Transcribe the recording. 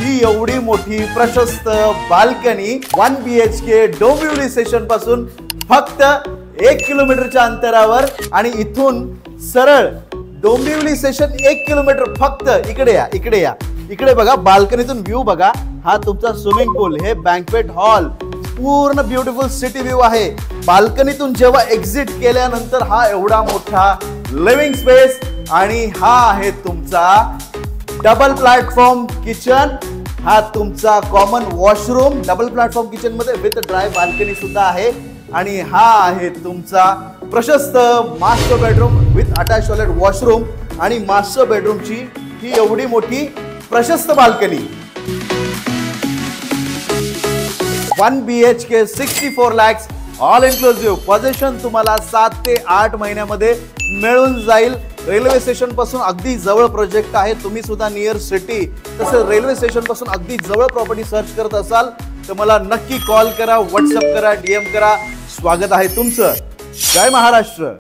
ही एवढी मोठी प्रशस्त बाल्कनी 1 BHK डोंबिवली स्टेशन पासून फक्त 1 किलोमीटरच्या अंतरावर आणि इथून सरळ डोंबिवली स्टेशन 1 किलोमीटर फक्त इकडे या इकडे बघा बाल्कनीतून व्ह्यू बघा हा तुमचा स्विमिंग पूल हे बँक्वेट हॉल पूर्ण ब्युटिफुल सिटी व्ह्यू आहे बाल्कनीतून जेव्हा एक्झिट केल्यानंतर हा एवढा मोठा लिव्हिंग स्पेस आणि हा आहे तुमचा डबल प्लॅटफॉर्म किचन हा तुमचा common washroom double platform kitchen मध्ये विथ ड्राय बाल्कनी सुद्धा आहे आणि हा आहे तुमचा प्रशस्त master bedroom with attach toilet washroom आणि मास्टर बेडरूमची ही एवढी मोठी प्रशस्त balcony 1 BHK 64 lakhs all inclusive position तुम्हाला 7 ते 8 महिन्यामध्ये मिळून जाईल रेल्वे स्टेशन पासून अगदी जवळ प्रोजेक्ट आहे तुम्ही सुद्धा नियर सिटी तसं रेल्वे स्टेशन पासून अगदी जवळ प्रॉपर्टी सर्च करत असाल तर मला नक्की कॉल करा व्हॉट्सअप करा DM करा स्वागत आहे तुमचं जय महाराष्ट्र।